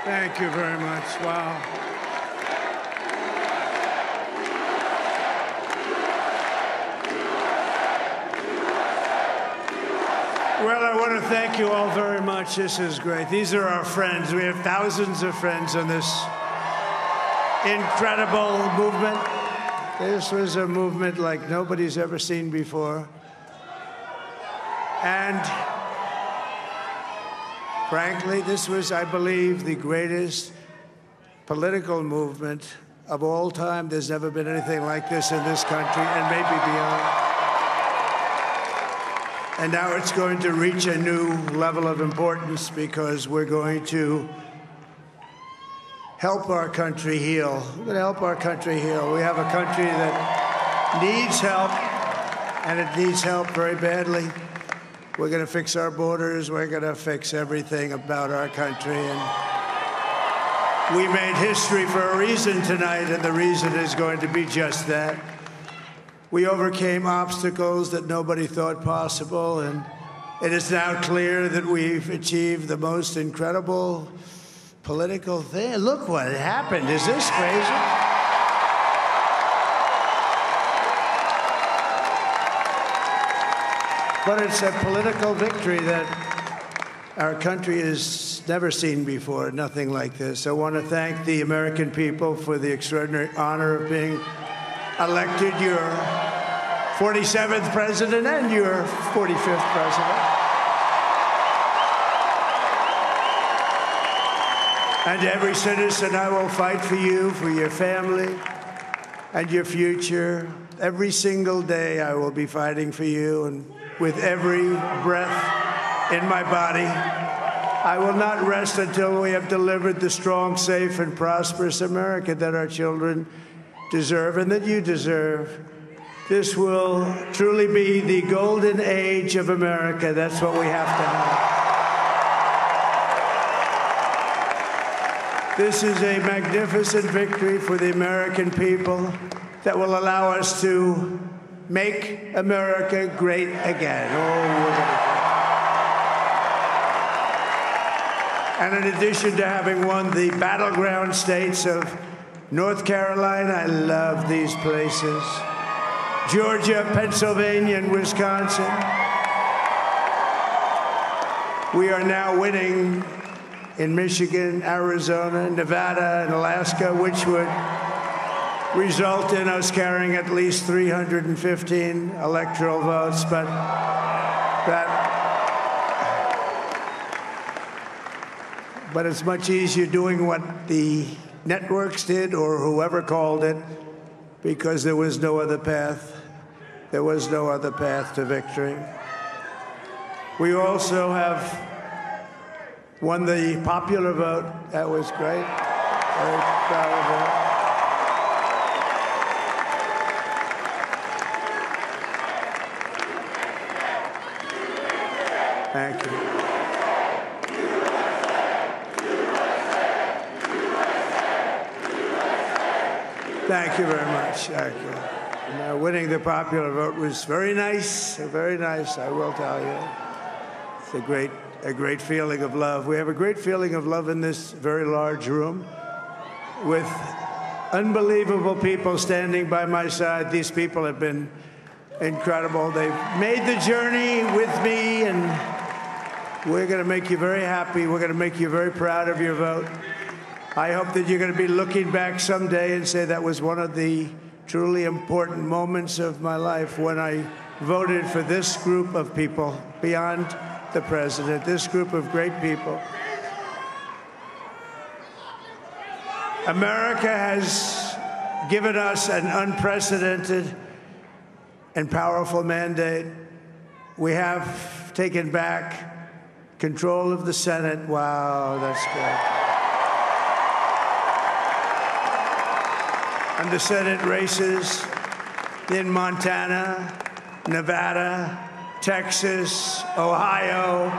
Thank you very much. Wow. Well, I want to thank you all very much. This is great. These are our friends. We have thousands of friends on this incredible movement. This was a movement like nobody's ever seen before. And frankly, this was, I believe, the greatest political movement of all time. There's never been anything like this in this country, and maybe beyond. And now it's going to reach a new level of importance because we're going to help our country heal. We're going to help our country heal. We have a country that needs help, and it needs help very badly. We're going to fix our borders. We're going to fix everything about our country. And we made history for a reason tonight, and the reason is going to be just that. We overcame obstacles that nobody thought possible, and it is now clear that we've achieved the most incredible political thing. Look what happened. Is this crazy? But it's a political victory that our country has never seen before, nothing like this. I want to thank the American people for the extraordinary honor of being elected your 47th president and your 45th president. And every citizen, I will fight for you, for your family, and your future. Every single day, I will be fighting for you, and with every breath in my body, I will not rest until we have delivered the strong, safe, and prosperous America that our children deserve and that you deserve. This will truly be the golden age of America. That's what we have to have. This is a magnificent victory for the American people that will allow us to make America great again. And in addition to having won the battleground states of North Carolina, I love these places, Georgia, Pennsylvania, and Wisconsin, we are now winning in Michigan, Arizona, Nevada, and Alaska, which would result in us carrying at least 315 electoral votes. But it's much easier doing what the networks did or whoever called it, because there was no other path. There was no other path to victory. We also have won the popular vote. That was great. Very proud of that. Thank you. Thank you very much. Thank you. Winning the popular vote was very nice, I will tell you. It's a great feeling of love. We have a great feeling of love in this very large room with unbelievable people standing by my side. These people have been incredible. They've made the journey with me, and we're going to make you very happy. We're going to make you very proud of your vote. I hope that you're going to be looking back someday and say that was one of the truly important moments of my life when I voted for this group of people beyond the president, this group of great people. America has given us an unprecedented and powerful mandate. We have taken back control of the Senate. Wow, that's good. And the Senate races in Montana, Nevada, Texas, Ohio,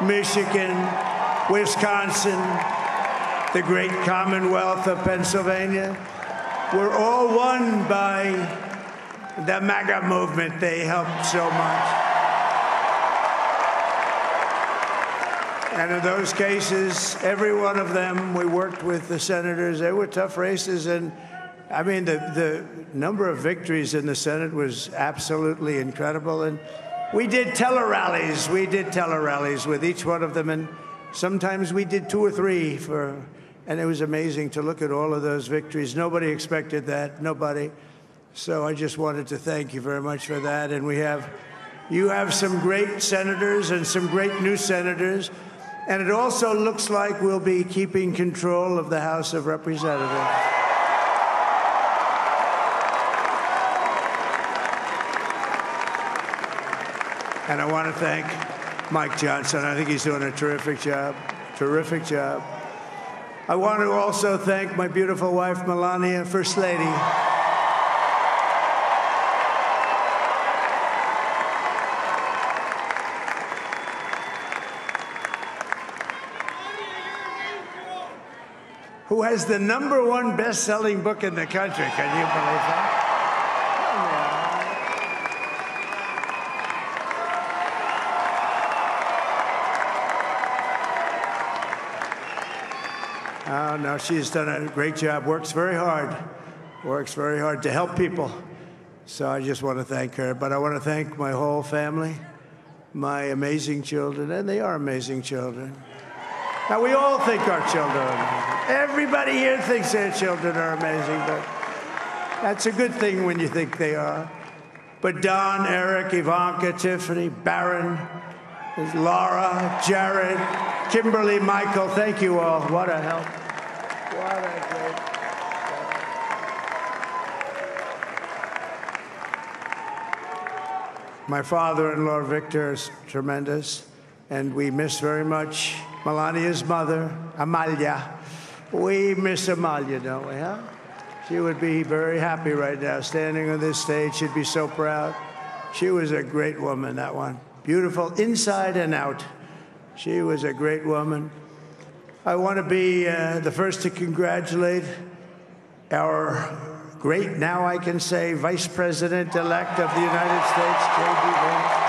Michigan, Wisconsin, the great Commonwealth of Pennsylvania, were all won by the MAGA movement. They helped so much. And in those cases, every one of them, we worked with the senators. They were tough races. And I mean, the number of victories in the Senate was absolutely incredible. And we did tele-rallies. We did tele-rallies with each one of them. And sometimes we did 2 or 3 and it was amazing to look at all of those victories. Nobody expected that, nobody. So I just wanted to thank you very much for that. And you have some great senators and some great new senators. And it also looks like we'll be keeping control of the House of Representatives. And I want to thank Mike Johnson. I think he's doing a terrific job. Terrific job. I want to also thank my beautiful wife, Melania, First Lady. Who has the #1 best-selling book in the country. Can you believe that? Oh, no, she's done a great job, works very hard to help people. So I just want to thank her. But I want to thank my whole family, my amazing children, and they are amazing children. Now, we all think our children are amazing. Everybody here thinks their children are amazing, but that's a good thing when you think they are. But Don, Eric, Ivanka, Tiffany, Barron, Laura, Jared, Kimberly, Michael, thank you all. What a help. What a great help. My father-in-law, Victor, is tremendous, and we miss very much Melania's mother, Amalia. We miss Amalia, don't we, huh? She would be very happy right now, standing on this stage. She'd be so proud. She was a great woman, that one. Beautiful inside and out. She was a great woman. I want to be the first to congratulate our great, now I can say, Vice President-elect of the United States, J.D. Vance.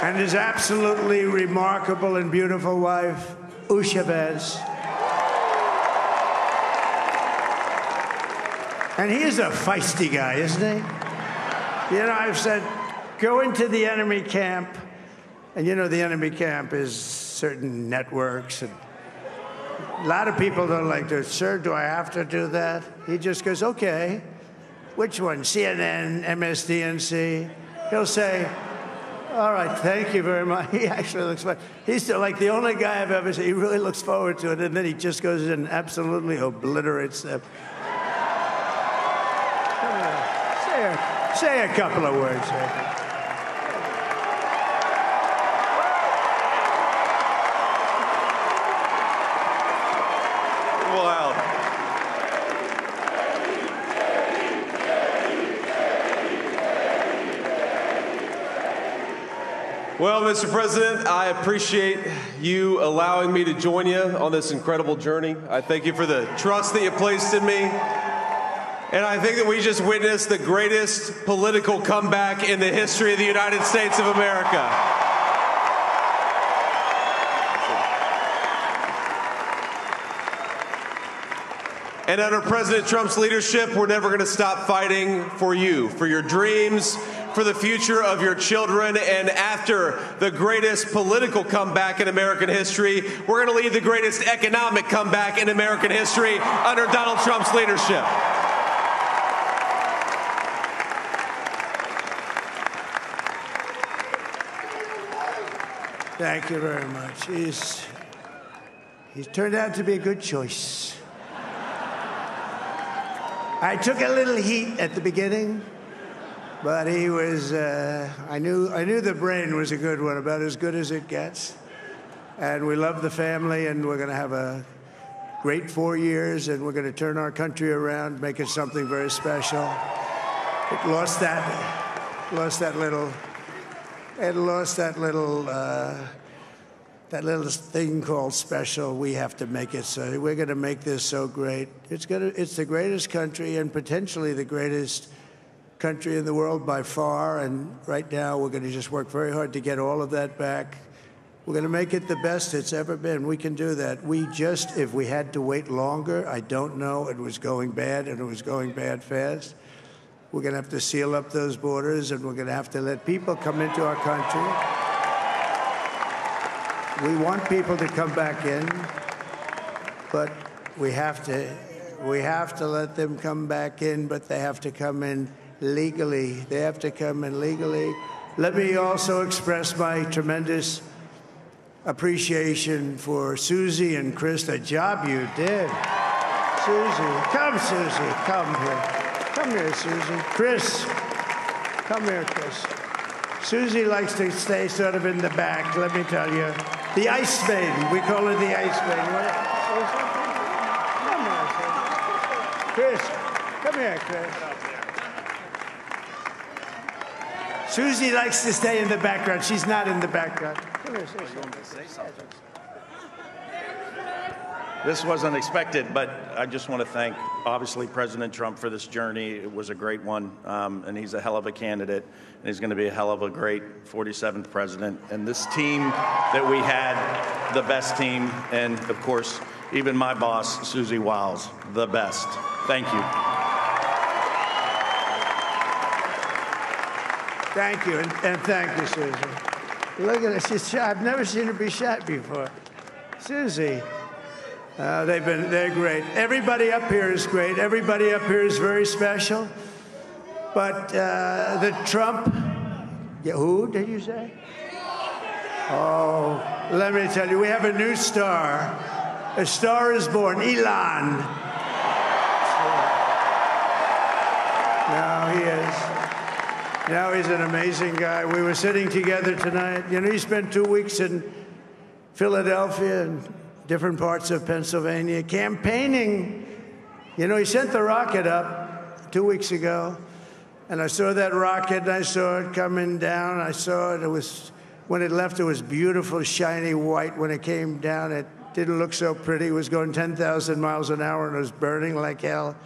And his absolutely remarkable and beautiful wife, Usha Vance. And he is a feisty guy, isn't he? You know, I've said, go into the enemy camp. And you know, the enemy camp is certain networks. And a lot of people don't like to, sir, do I have to do that? He just goes, okay. Which one? CNN, MSDNC? He'll say, all right, thank you very much. He actually looks fine. He's still like the only guy I've ever seen. He really looks forward to it, and then he just goes in and absolutely obliterates them. Say a couple of words. Wow. Well, Mr. President, I appreciate you allowing me to join you on this incredible journey. I thank you for the trust that you placed in me. And I think that we just witnessed the greatest political comeback in the history of the United States of America. And under President Trump's leadership, we're never going to stop fighting for you, for your dreams, for the future of your children. And after the greatest political comeback in American history, we're going to lead the greatest economic comeback in American history under Donald Trump's leadership. Thank you very much. He's turned out to be a good choice. I took a little heat at the beginning, but he was, I knew the brain was a good one, about as good as it gets. And we love the family, and we're going to have a great 4 years, and we're going to turn our country around, make it something very special. It lost that little that little thing called special, we have to make it so. We're going to make this so great. It's the greatest country and potentially the greatest country in the world by far. And right now, we're going to just work very hard to get all of that back. We're going to make it the best it's ever been. We can do that. If we had to wait longer, I don't know. It was going bad, and it was going bad fast. We're going to have to seal up those borders, and we're going to have to let people come into our country. We want people to come back in, but we have to let them come back in, but they have to come in legally. They have to come in legally. Let me also express my tremendous appreciation for Susie and Chris, the job you did. Susie, come here. Come here, Susie. Chris, come here, Chris. Susie likes to stay sort of in the back, let me tell you. The Ice Maiden. We call her the Ice Maiden. Come here, Chris. Come here, Chris. Susie likes to stay in the background. She's not in the background. Come here, Susie. This wasn't expected, but I just want to thank, obviously, President Trump for this journey. It was a great one, and he's a hell of a candidate, and he's going to be a hell of a great 47th president. And this team that we had, the best team, and, of course, even my boss, Susie Wiles, the best. Thank you. Thank you, and thank you, Susie. Look at her. She's shy. I've never seen her be shy before. Susie. They're great. Everybody up here is great. Everybody up here is very special. But the Trump, who did you say? Oh, let me tell you, we have a new star. A star is born, Elon. Now he is. Now he's an amazing guy. We were sitting together tonight. You know, he spent 2 weeks in Philadelphia and different parts of Pennsylvania, campaigning. You know, he sent the rocket up 2 weeks ago, and I saw that rocket, and I saw it coming down. I saw it. It was, when it left, it was beautiful, shiny white. When it came down, it didn't look so pretty. It was going 10,000 miles an hour, and it was burning like hell.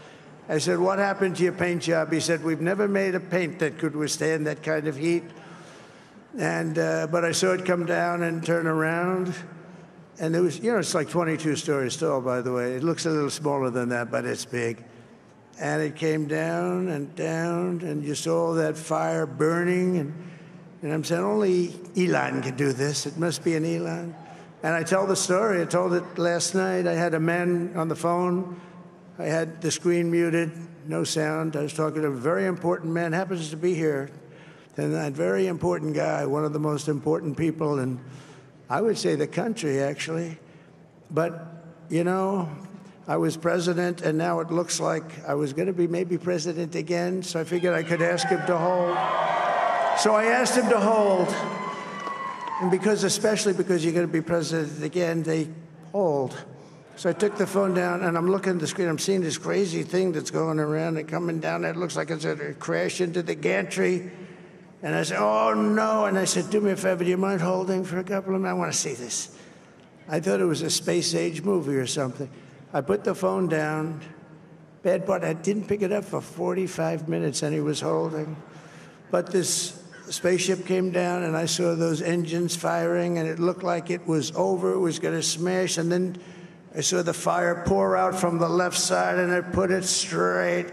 I said, what happened to your paint job? He said, we've never made a paint that could withstand that kind of heat. And but I saw it come down and turn around. And it was, you know, it's like 22 stories tall, by the way. It looks a little smaller than that, but it's big. And it came down, and you saw that fire burning. And I'm saying, only Elon can do this. It must be an Elon. And I tell the story. I told it last night. I had a man on the phone. I had the screen muted, no sound. I was talking to a very important man, happens to be here. And that very important guy, one of the most important people in, I would say, the country, actually. But, you know, I was president, and now it looks like I was going to be maybe president again, so I figured I could ask him to hold. So I asked him to hold. And especially because you're going to be president again, they hold. So I took the phone down, and I'm looking at the screen. I'm seeing this crazy thing that's going around and coming down. It looks like it's going to crash into the gantry. And I said, oh, no. And I said, do me a favor, do you mind holding for a couple of minutes? I want to see this. I thought it was a space-age movie or something. I put the phone down. Bad part, I didn't pick it up for 45 minutes, and he was holding. But this spaceship came down, and I saw those engines firing, and it looked like it was over. It was going to smash. And then I saw the fire pour out from the left side, and it put it straight.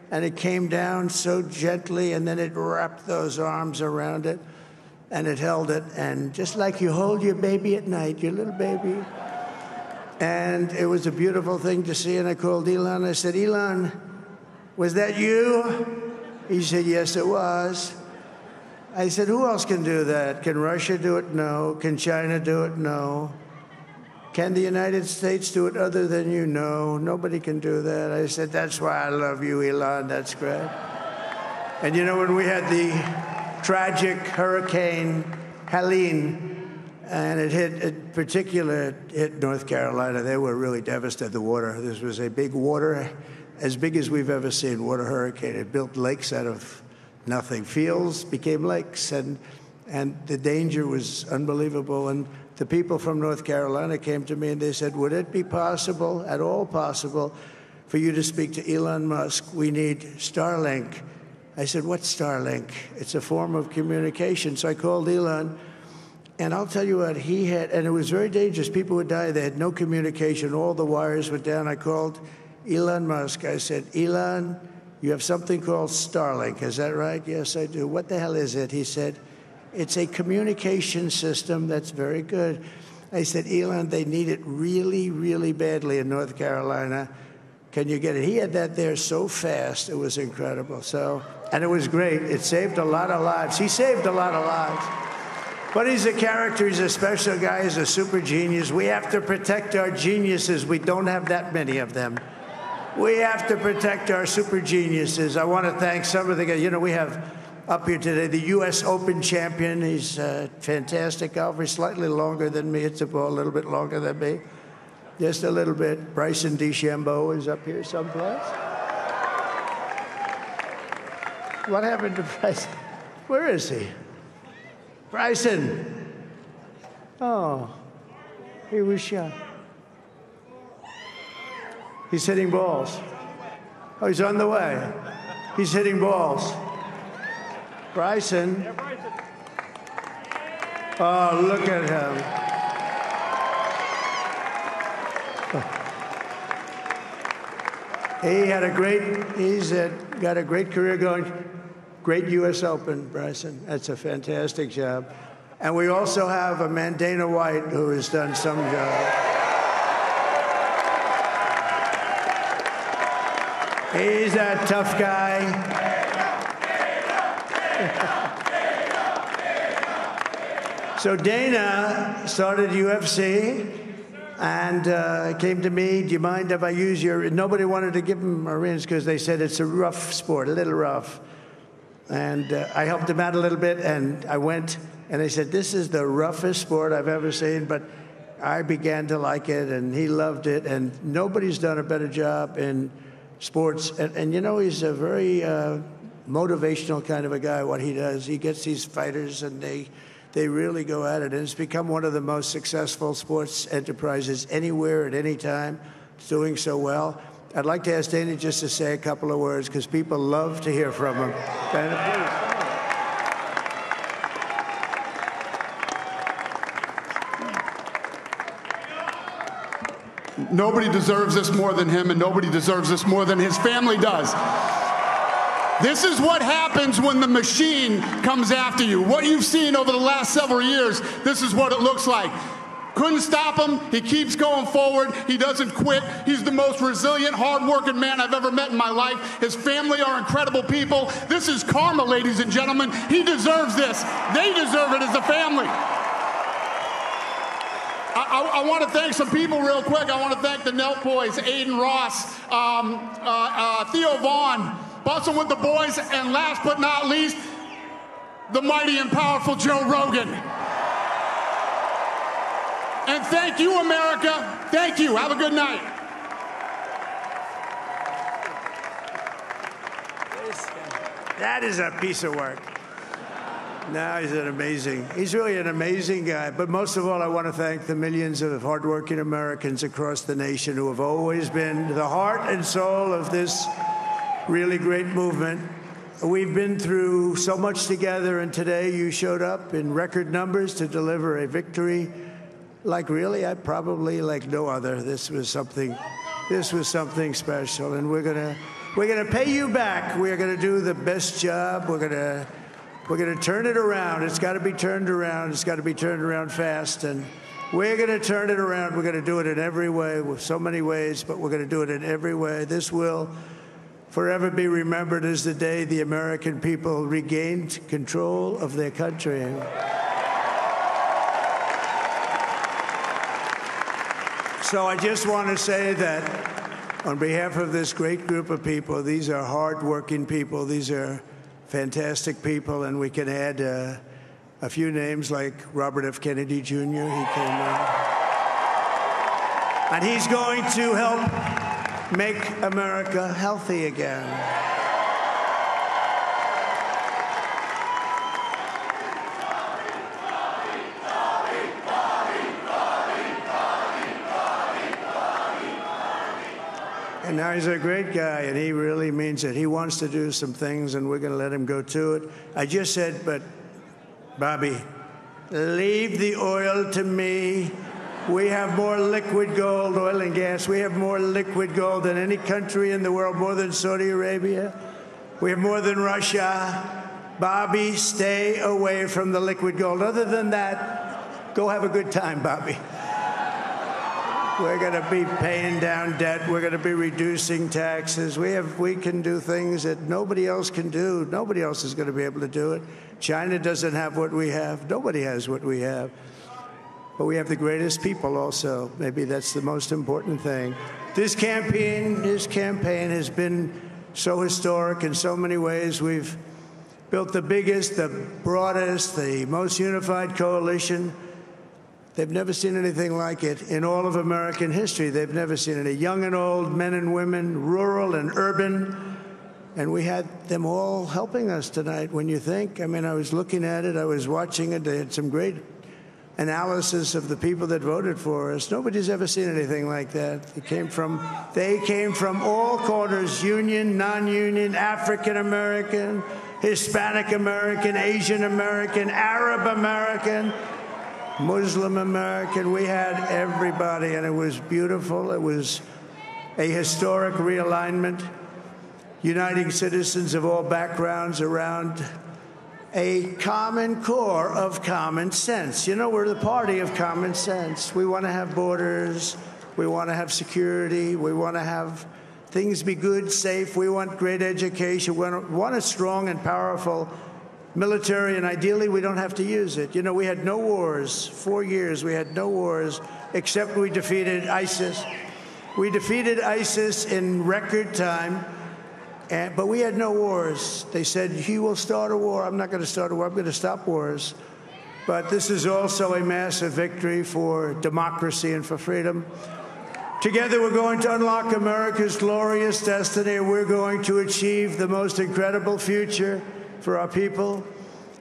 And it came down so gently, and then it wrapped those arms around it, and it held it. And just like you hold your baby at night, your little baby. And it was a beautiful thing to see. And I called Elon. I said, Elon, was that you? He said, yes, it was. I said, who else can do that? Can Russia do it? No. Can China do it? No. Can the United States do it other than you? No, nobody can do that. I said, that's why I love you, Elon. That's great. And you know, when we had the tragic Hurricane Helene, and it hit North Carolina, they were really devastated, the water. This was a big water, as big as we've ever seen, water hurricane. It built lakes out of nothing. Fields became lakes, and the danger was unbelievable. And the people from North Carolina came to me and they said, would it be possible, at all possible, for you to speak to Elon Musk? We need Starlink. I said, what's Starlink? It's a form of communication. So I called Elon, and I'll tell you what, he had, and it was very dangerous. People would die. They had no communication. All the wires were down. I called Elon Musk. I said, Elon, you have something called Starlink. Is that right? Yes, I do. What the hell is it? He said, it's a communication system that's very good. I said, Elon, they need it really, really badly in North Carolina. Can you get it? He had that there so fast. It was incredible. So, and it was great. It saved a lot of lives. He saved a lot of lives. But he's a character. He's a special guy. He's a super genius. We have to protect our geniuses. We don't have that many of them. We have to protect our super geniuses. I want to thank some of the guys. You know, we have up here today the U.S. Open champion. He's a fantastic golfer. He's slightly longer than me. It's a little bit longer than me. Just a little bit. Bryson DeChambeau is up here someplace. What happened to Bryson? Where is he? Bryson. Oh, he was shot. He's hitting balls. Oh, he's on the way. He's hitting balls. Bryson. Oh, look at him. He had a great, got a great career going. Great U.S. Open, Bryson. That's a fantastic job. And we also have a man, Dana White, who has done some job. He's a tough guy. So Dana started UFC and came to me, do you mind if I use your, nobody wanted to give him a rinse because they said it's a rough sport, a little rough. And I helped him out a little bit, and I went, and they said, this is the roughest sport I've ever seen, but I began to like it, and he loved it, and nobody's done a better job in sports. And you know, he's a very motivational kind of a guy, what he does. He gets these fighters, and they really go at it, and it's become one of the most successful sports enterprises anywhere at any time. It's doing so well. I'd like to ask Dana just to say a couple of words, because people love to hear from him. Dana, please. Nobody deserves this more than him, and nobody deserves this more than his family does. This is what happens when the machine comes after you. What you've seen over the last several years, this is what it looks like. Couldn't stop him. He keeps going forward. He doesn't quit. He's the most resilient, hard-working man I've ever met in my life. His family are incredible people. This is karma, ladies and gentlemen. He deserves this. They deserve it as a family. I want to thank some people real quick. I want to thank the Nelk boys, Aiden Ross, Theo Vaughn, Bustin' with the boys, and last but not least, the mighty and powerful Joe Rogan. And thank you, America. Thank you. Have a good night. That is a piece of work. No, he's really an amazing guy. But most of all, I want to thank the millions of hardworking Americans across the nation who have always been the heart and soul of this really great movement. We've been through so much together, and today you showed up in record numbers to deliver a victory like probably like no other. This was something special, and we're gonna pay you back. We're gonna do the best job. We're gonna turn it around. It's got to be turned around. It's got to be turned around fast, and we're gonna turn it around. We're gonna do it in every way, with so many ways, but we're gonna do it in every way. This will forever be remembered as the day the American people regained control of their country. So I just want to say that on behalf of this great group of people, these are hard-working people. These are fantastic people, and we can add a few names like Robert F. Kennedy Jr. He came in. And he's going to help make America healthy again. Now, he's a great guy, and he really means it. He wants to do some things, and we're going to let him go to it. I just said, but, Bobby, leave the oil to me. We have more liquid gold, oil and gas. We have more liquid gold than any country in the world, more than Saudi Arabia. We have more than Russia. Bobby, stay away from the liquid gold. Other than that, go have a good time, Bobby. We're going to be paying down debt. We're going to be reducing taxes. We can do things that nobody else can do. Nobody else is going to be able to do it. China doesn't have what we have. Nobody has what we have. But we have the greatest people also. Maybe that's the most important thing. This campaign has been so historic in so many ways. We've built the biggest, the broadest, the most unified coalition. They've never seen anything like it in all of American history. They've never seen it. Young and old, men and women, rural and urban. And we had them all helping us tonight. When you think, I mean, I was looking at it, I was watching it. They had some great analysis of the people that voted for us. Nobody's ever seen anything like that. They came from all corners, union, non-union, African American, Hispanic American, Asian American, Arab American, Muslim American. We had everybody, and it was beautiful. It was a historic realignment, uniting citizens of all backgrounds around a common core of common sense. You know, we're the party of common sense. We want to have borders. We want to have security. We want to have things be good, safe. We want great education. We want a strong and powerful military, and ideally, we don't have to use it. You know, we had no wars. 4 years, we had no wars, except we defeated ISIS. We defeated ISIS in record time. But we had no wars. They said, he will start a war. I'm not going to start a war. I'm going to stop wars. But this is also a massive victory for democracy and for freedom. Together, we're going to unlock America's glorious destiny. We're going to achieve the most incredible future for our people.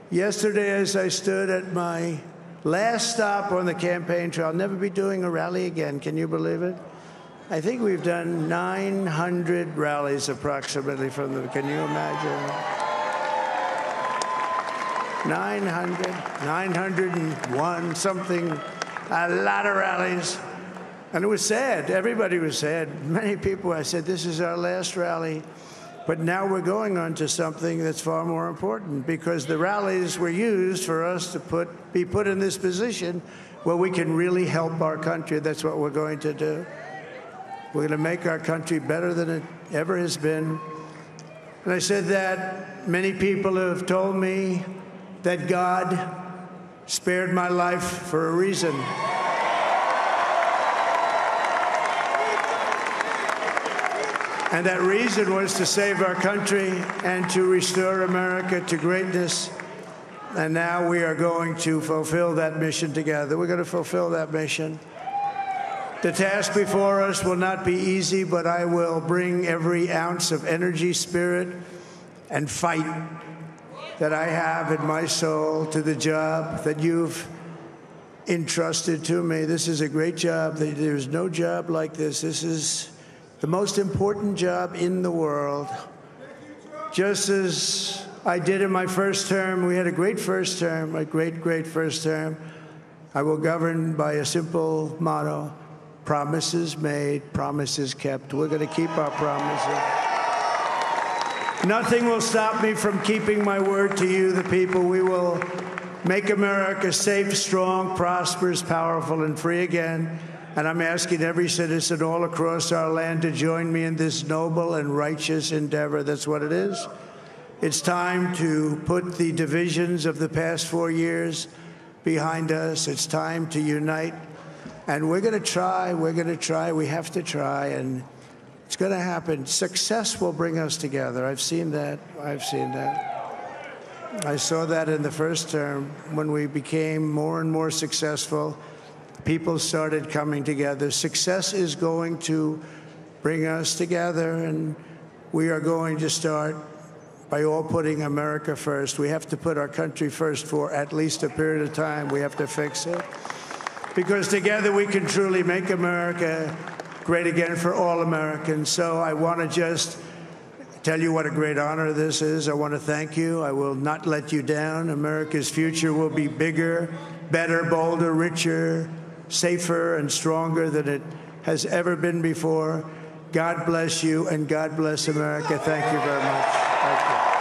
Yesterday, as I stood at my last stop on the campaign trail, I'll never be doing a rally again. Can you believe it? I think we've done 900 rallies approximately from the, can you imagine? 901, something, a lot of rallies. And it was sad. Everybody was sad. Many people, I said, this is our last rally. But now we're going on to something that's far more important, because the rallies were used for us to be put in this position where we can really help our country. That's what we're going to do. We're going to make our country better than it ever has been. And I said that many people have told me that God spared my life for a reason. And that reason was to save our country and to restore America to greatness. And now we are going to fulfill that mission together. We're going to fulfill that mission. The task before us will not be easy, but I will bring every ounce of energy, spirit, and fight that I have in my soul to the job that you've entrusted to me. This is a great job. There's no job like this. This is the most important job in the world. Just as I did in my first term, we had a great first term, a great, great first term. I will govern by a simple motto: promises made, promises kept. We're going to keep our promises. Nothing will stop me from keeping my word to you, the people. We will make America safe, strong, prosperous, powerful, and free again. And I'm asking every citizen all across our land to join me in this noble and righteous endeavor. That's what it is. It's time to put the divisions of the past 4 years behind us. It's time to unite. And we're going to try. We're going to try. We have to try. And it's going to happen. Success will bring us together. I've seen that. I've seen that. I saw that in the first term when we became more and more successful. People started coming together. Success is going to bring us together, and we are going to start by all putting America first. We have to put our country first for at least a period of time. We have to fix it. Because together we can truly make America great again for all Americans. So I want to just tell you what a great honor this is. I want to thank you. I will not let you down. America's future will be bigger, better, bolder, richer, safer, and stronger than it has ever been before. God bless you, and God bless America. Thank you very much. Thank you.